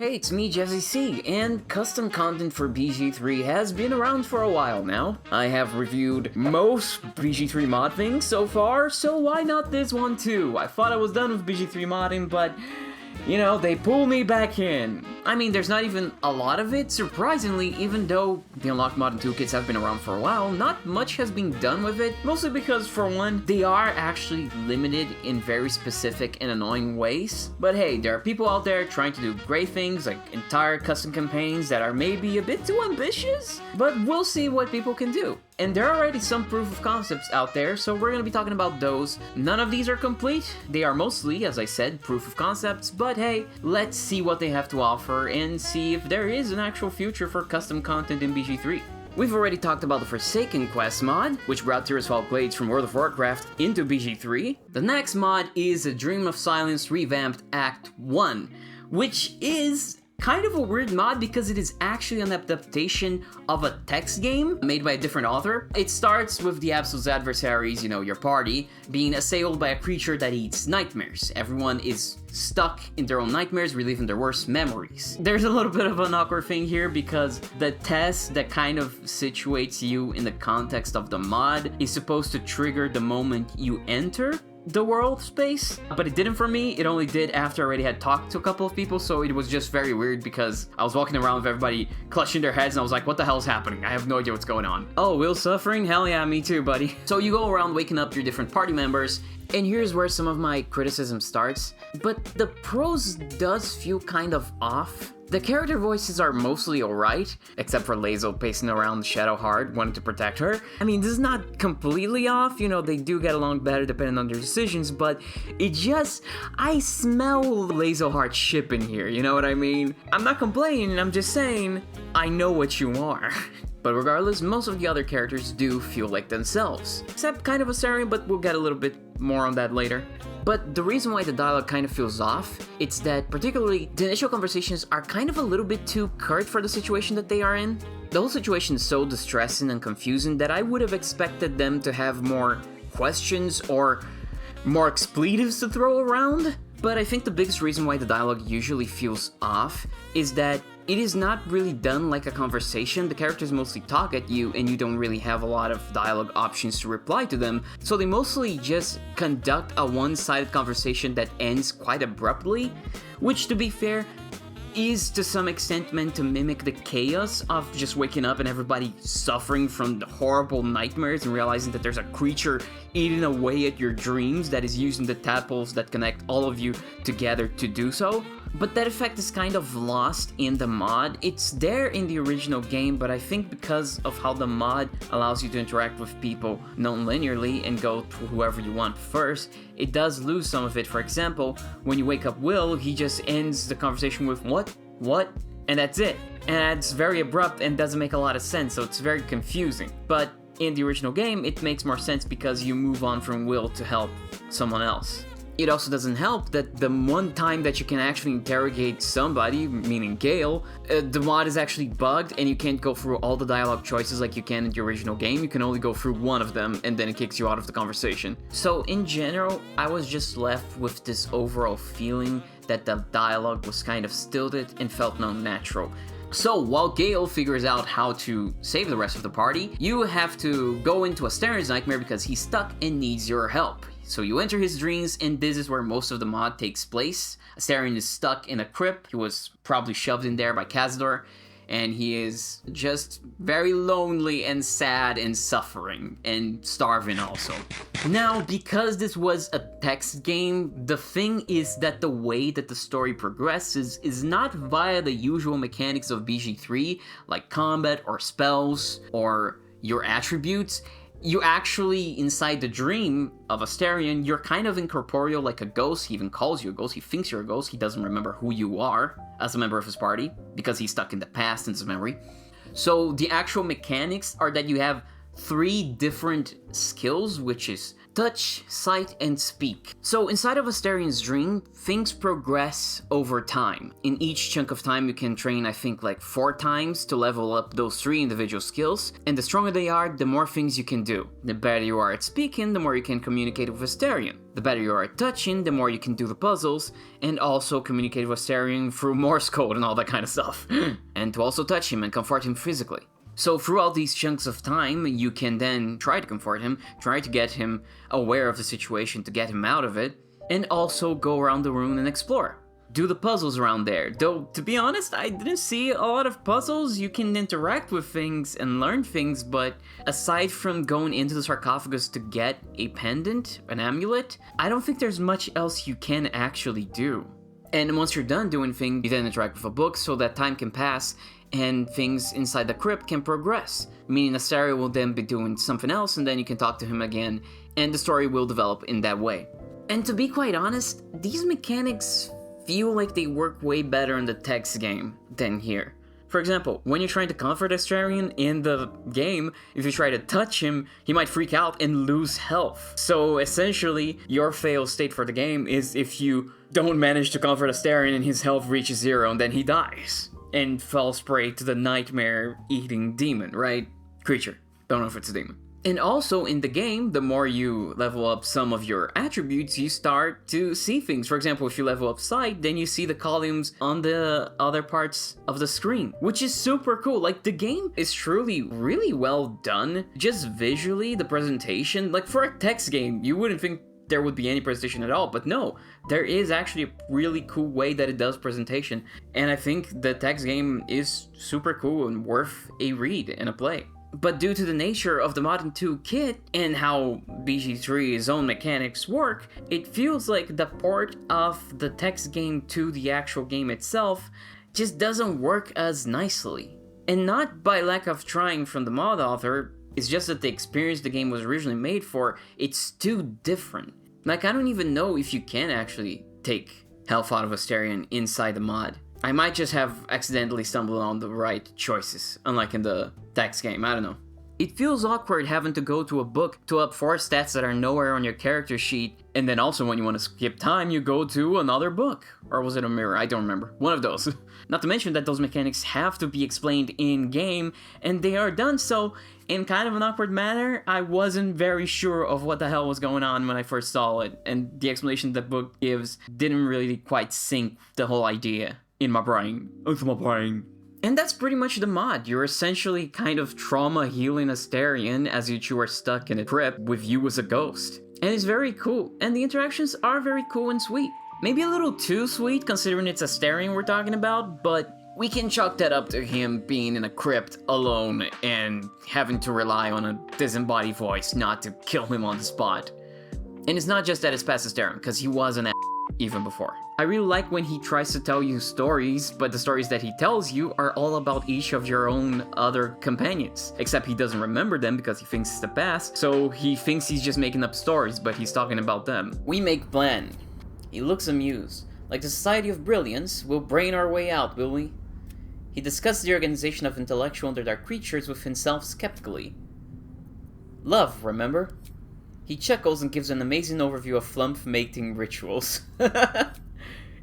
Hey, it's me, Jesse C, and custom content for BG3 has been around for a while now. I have reviewed most BG3 mod things so far, so why not this one too? I thought I was done with BG3 modding, but you know, they pull me back in. I mean, there's not even a lot of it, surprisingly, even though the unlocked mod and toolkits have been around for a while, not much has been done with it, mostly because, for one, they are actually limited in very specific and annoying ways. But hey, there are people out there trying to do great things, like entire custom campaigns that are maybe a bit too ambitious, but we'll see what people can do. And there are already some proof of concepts out there, so we're going to be talking about those. None of these are complete. They are mostly, as I said, proof of concepts, but hey, let's see what they have to offer and see if there is an actual future for custom content in BG3. We've already talked about the Forsaken Quest mod, which brought Tirisfal Glades from World of Warcraft into BG3. The next mod is A Dream of Silence Revamped Act 1, which is kind of a weird mod because it is actually an adaptation of a text game made by a different author. It starts with the Absol's adversaries, you know, your party, being assailed by a creature that eats nightmares. Everyone is stuck in their own nightmares, reliving their worst memories. There's a little bit of an awkward thing here because the test that kind of situates you in the context of the mod is supposed to trigger the moment you enter the world space, but it didn't for me. It only did after I already had talked to a couple of people, so it was just very weird because I was walking around with everybody clutching their heads and I was like, what the hell is happening? I have no idea what's going on. Oh, Will suffering? Hell yeah, me too, buddy. So you go around waking up your different party members, and here's where some of my criticism starts, but the prose does feel kind of off. The character voices are mostly alright, except for lae'zel pacing around Shadowheart, wanting to protect her. I mean, this is not completely off, you know, they do get along better depending on their decisions, but it just, I smell lae'zel ship in here, you know what I mean? I'm not complaining, I'm just saying, I know what you are. But regardless, most of the other characters do feel like themselves. Except kind of Astarion, but we'll get a little bit more on that later. But the reason why the dialogue kind of feels off, it's that particularly the initial conversations are kind of a little bit too curt for the situation that they are in. The whole situation is so distressing and confusing that I would have expected them to have more questions or more expletives to throw around. But I think the biggest reason why the dialogue usually feels off is that it is not really done like a conversation. The characters mostly talk at you and you don't really have a lot of dialogue options to reply to them, so they mostly just conduct a one-sided conversation that ends quite abruptly, which, to be fair, is to some extent meant to mimic the chaos of just waking up and everybody suffering from the horrible nightmares and realizing that there's a creature eating away at your dreams that is using the tadpoles that connect all of you together to do so. But that effect is kind of lost in the mod. It's there in the original game, but I think because of how the mod allows you to interact with people non-linearly and go to whoever you want first, it does lose some of it. For example, when you wake up Will, he just ends the conversation with what, and that's it. And it's very abrupt and doesn't make a lot of sense, so it's very confusing. But in the original game, it makes more sense because you move on from Will to help someone else. It also doesn't help that the one time that you can actually interrogate somebody, meaning Gale, the mod is actually bugged and you can't go through all the dialogue choices like you can in the original game. You can only go through one of them and then it kicks you out of the conversation. So in general, I was just left with this overall feeling that the dialogue was kind of stilted and felt unnatural. So while Gale figures out how to save the rest of the party, you have to go into Astarion's nightmare because he's stuck and needs your help. So you enter his dreams, and this is where most of the mod takes place. Astarion is stuck in a crypt. He was probably shoved in there by Khazador, and he is just very lonely and sad and suffering and starving also. Now, because this was a text game, the thing is that the way that the story progresses is not via the usual mechanics of BG3, like combat or spells or your attributes. You actually, inside the dream of Astarion, you're kind of incorporeal like a ghost. He even calls you a ghost. He thinks you're a ghost. He doesn't remember who you are as a member of his party because he's stuck in the past in his memory. So the actual mechanics are that you have 3 different skills, which is Touch, sight, and speak. So inside of Astarion's dream, things progress over time. In each chunk of time you can train, I think, like 4 times to level up those 3 individual skills, and the stronger they are, the more things you can do. The better you are at speaking, the more you can communicate with Astarion. The better you are at touching, the more you can do the puzzles, and also communicate with Astarion through Morse code and all that kind of stuff. And to also touch him and comfort him physically. So throughout these chunks of time, you can then try to comfort him, try to get him aware of the situation to get him out of it, and also go around the room and explore. Do the puzzles around there. Though, to be honest, I didn't see a lot of puzzles. You can interact with things and learn things, but aside from going into the sarcophagus to get a pendant, an amulet, I don't think there's much else you can actually do. And once you're done doing things, you then interact with a book so that time can pass and things inside the crypt can progress, meaning Astarion will then be doing something else and then you can talk to him again, and the story will develop in that way. And to be quite honest, these mechanics feel like they work way better in the text game than here. For example, when you're trying to comfort Astarion in the game, if you try to touch him, he might freak out and lose health. So essentially, your fail state for the game is if you don't manage to comfort Astarion and his health reaches 0 and then he dies. And falls prey to the nightmare-eating demon, right? Creature. Don't know if it's a demon. And also in the game, the more you level up some of your attributes, you start to see things. For example, if you level up sight, then you see the columns on the other parts of the screen, which is super cool. Like, the game is truly really well done. Just visually, the presentation, like for a text game, you wouldn't think there would be any presentation at all, but no, there is actually a really cool way that it does presentation, and I think the text game is super cool and worth a read and a play. But due to the nature of the Modern 2 kit and how BG3's own mechanics work, it feels like the port of the text game to the actual game itself just doesn't work as nicely. And not by lack of trying from the mod author, it's just that the experience the game was originally made for, it's too different. Like, I don't even know if you can actually take health out of Astarion inside the mod. I might just have accidentally stumbled on the right choices, unlike in the text game, I don't know. It feels awkward having to go to a book to up 4 stats that are nowhere on your character sheet, and then also when you want to skip time, you go to another book. Or was it a mirror? I don't remember. One of those. Not to mention that those mechanics have to be explained in-game, and they are done so in kind of an awkward manner. I wasn't very sure of what the hell was going on when I first saw it, and the explanation the book gives didn't really quite sink the whole idea in my brain. Into my brain. And that's pretty much the mod. You're essentially kind of trauma healing Astarion as you two are stuck in a crypt with you as a ghost. And it's very cool, and the interactions are very cool and sweet. Maybe a little too sweet considering it's Astarion we're talking about, but we can chalk that up to him being in a crypt alone and having to rely on a disembodied voice not to kill him on the spot. And it's not just that it's past Astarion, because he was an even before. I really like when he tries to tell you stories, but the stories that he tells you are all about each of your own other companions. Except he doesn't remember them because he thinks it's the past, so he thinks he's just making up stories, but he's talking about them. We make plan. He looks amused. Like the Society of Brilliance, we'll brain our way out, will we? He discusses the organization of intellectual underdark creatures with himself skeptically. Love, remember? He chuckles and gives an amazing overview of flump mating rituals.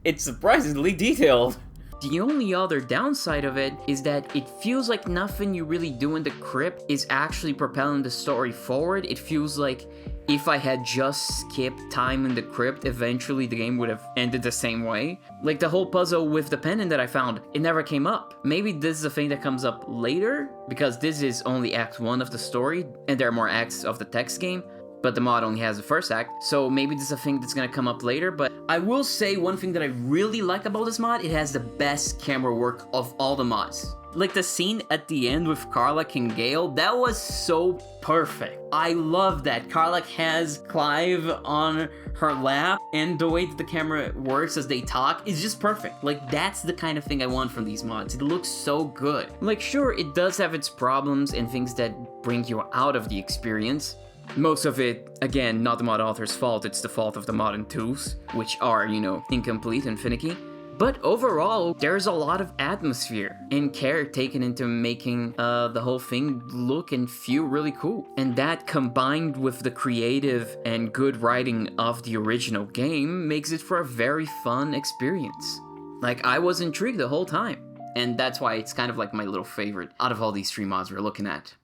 It's surprisingly detailed. The only other downside of it is that it feels like nothing you really do in the crypt is actually propelling the story forward. It feels like if I had just skipped time in the crypt, eventually the game would have ended the same way. Like the whole puzzle with the pendant that I found, it never came up. Maybe this is a thing that comes up later, because this is only Act 1 of the story, and there are more acts of the text game. But the mod only has the first act, so maybe this is a thing that's gonna come up later, but I will say one thing that I really like about this mod, it has the best camera work of all the mods. Like the scene at the end with Karlach and Gale, that was so perfect. I love that. Karlach has Clive on her lap, and the way that the camera works as they talk is just perfect. Like, that's the kind of thing I want from these mods. It looks so good. Like, sure, it does have its problems and things that bring you out of the experience. Most of it, again, not the mod author's fault, it's the fault of the modern tools, which are, you know, incomplete and finicky. But overall, there's a lot of atmosphere and care taken into making the whole thing look and feel really cool. And that combined with the creative and good writing of the original game makes it for a very fun experience. Like, I was intrigued the whole time. And that's why it's kind of like my little favorite out of all these 3 mods we're looking at.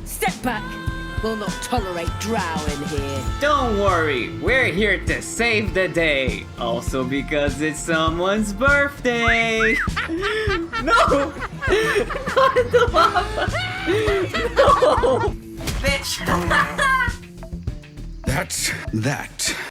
Step back! We'll not tolerate drow in here. Don't worry, we're here to save the day. Also because it's someone's birthday. No! Not in the lava! No! Bitch! That's that.